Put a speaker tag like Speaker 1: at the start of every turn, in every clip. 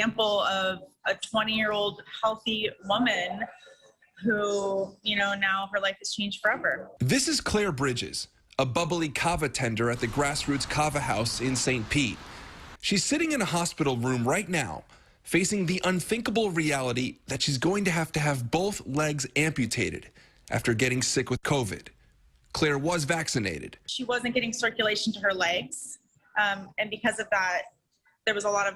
Speaker 1: example of a 20-year-old healthy woman who, now her life has changed forever.
Speaker 2: This is Claire Bridges, a bubbly kava tender at the Grassroots Kava House in St. Pete. She's sitting in a hospital room right now, facing the unthinkable reality that she's going to have both legs amputated after getting sick with COVID. Claire was vaccinated.
Speaker 1: She wasn't getting circulation to her legs, and because of that, there was a lot of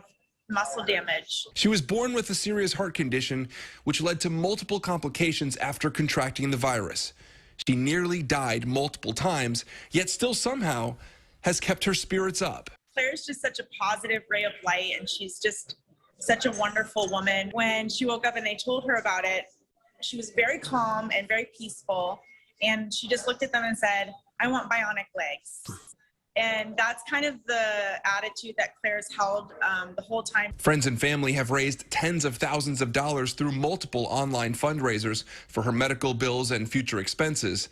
Speaker 1: muscle damage.
Speaker 2: She was born with a serious heart condition, which led to multiple complications after contracting the virus. She nearly died multiple times, yet still somehow has kept her spirits up.
Speaker 1: Claire's just such a positive ray of light, and she's just such a wonderful woman. When she woke up and they told her about it, she was very calm and very peaceful, and she just looked at them and said, "I want bionic legs." And that's kind of the attitude that Claire's held the whole time.
Speaker 2: Friends and family have raised tens of thousands of dollars through multiple online fundraisers for her medical bills and future expenses.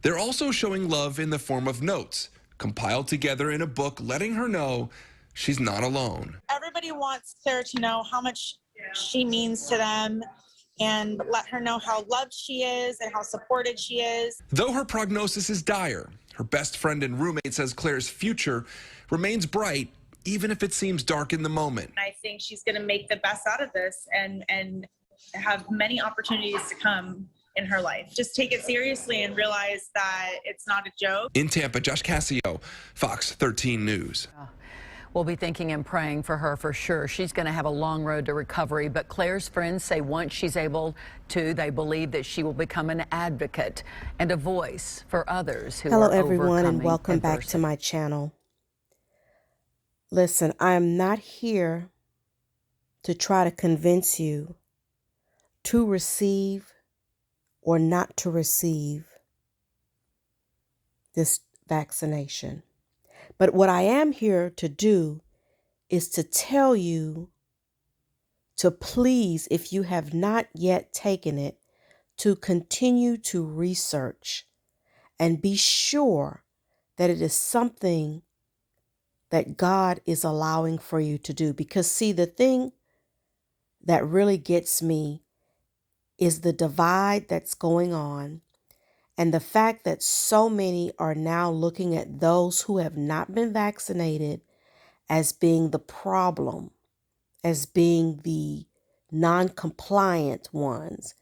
Speaker 2: They're also showing love in the form of notes compiled together in a book, letting her know she's not alone.
Speaker 3: Everybody wants Claire to know how much she means to them and let her know how loved she is and how supported she is.
Speaker 2: Though her prognosis is dire, her best friend and roommate says Claire's future remains bright, even if it seems dark in the moment.
Speaker 1: I think she's going to make the best out of this and have many opportunities to come in her life. Just take it seriously and realize that it's not a joke.
Speaker 2: In Tampa, Josh Cassio, Fox 13 News.
Speaker 4: We'll be thinking and praying for her for sure. She's going to have a long road to recovery, but Claire's friends say once she's able to, they believe that she will become an advocate and a voice for others who are overcoming
Speaker 5: Hello, everyone, and welcome back to my channel. Listen, I am not here to try to convince you to receive or not to receive this vaccination. But what I am here to do is to tell you to please, if you have not yet taken it, to continue to research and be sure that it is something that God is allowing for you to do. Because see, the thing that really gets me is the divide that's going on. And the fact that so many are now looking at those who have not been vaccinated as being the problem, as being the non-compliant ones,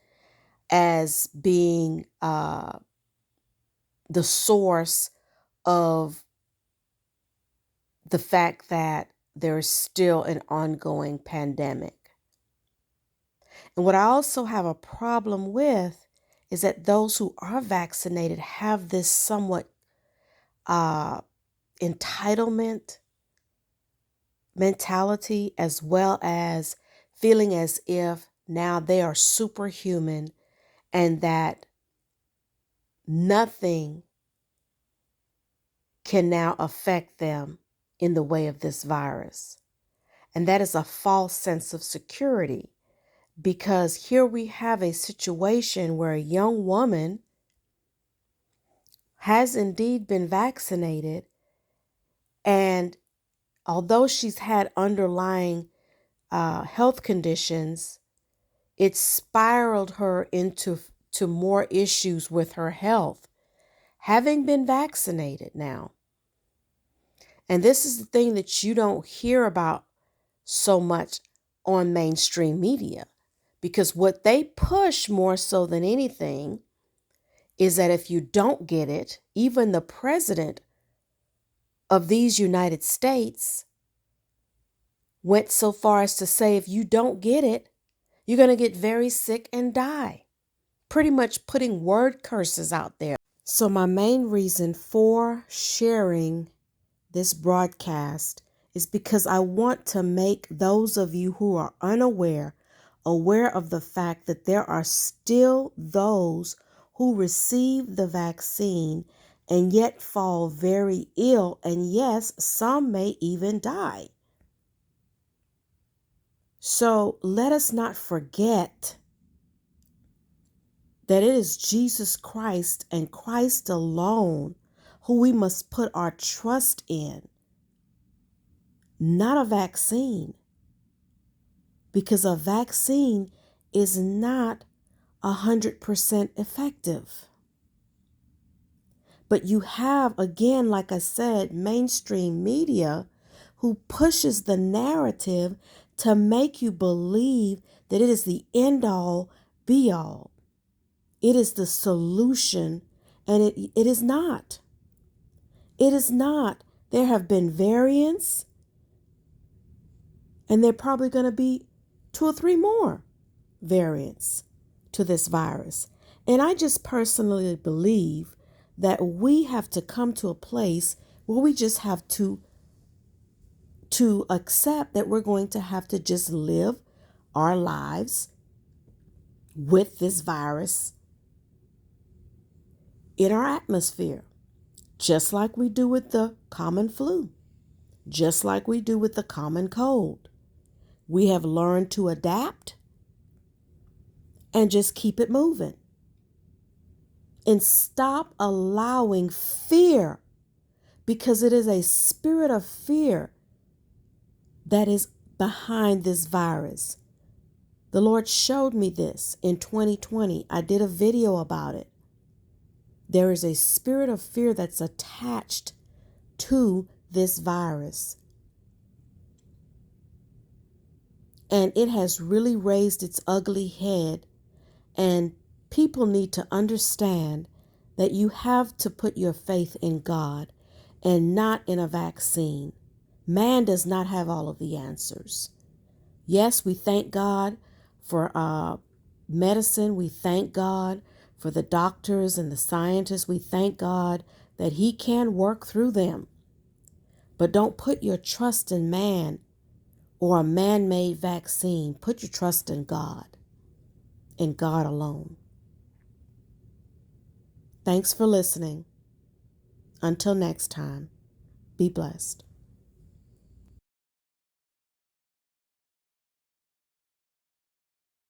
Speaker 5: as being the source of the fact that there is still an ongoing pandemic. And what I also have a problem with is that those who are vaccinated have this somewhat entitlement mentality, as well as feeling as if now they are superhuman and that nothing can now affect them in the way of this virus. And that is a false sense of security. Because here we have a situation where a young woman has indeed been vaccinated, and although she's had underlying health conditions, it spiraled her into more issues with her health, having been vaccinated now. And this is the thing that you don't hear about so much on mainstream media. Because what they push more so than anything is that if you don't get it, even the president of these United States went so far as to say, if you don't get it, you're going to get very sick and die. Pretty much putting word curses out there. So my main reason for sharing this broadcast is because I want to make those of you who are unaware aware of the fact that there are still those who receive the vaccine and yet fall very ill, and yes, some may even die. So let us not forget that it is Jesus Christ and Christ alone who we must put our trust in, not a vaccine. because a vaccine is not 100% effective. But you have, again, like I said, mainstream media who pushes the narrative to make you believe that it is the end all be all. It is the solution, and it is not. It is not. There have been variants, and there are probably going to be 2 or 3 more variants to this virus. And I just personally believe that we have to come to a place where we just have to accept that we're going to have to just live our lives with this virus in our atmosphere, just like we do with the common flu, just like we do with the common cold. We have learned to adapt and just keep it moving. And stop allowing fear, because it is a spirit of fear that is behind this virus. The Lord showed me this in 2020. I did a video about it. There is a spirit of fear that's attached to this virus. And it has really raised its ugly head. And people need to understand that you have to put your faith in God and not in a vaccine. Man does not have all of the answers. Yes, we thank God for medicine. We thank God for the doctors and the scientists. We thank God that He can work through them. But don't put your trust in man or a man-made vaccine. Put your trust in God and God alone. Thanks for listening. Until next time, be blessed.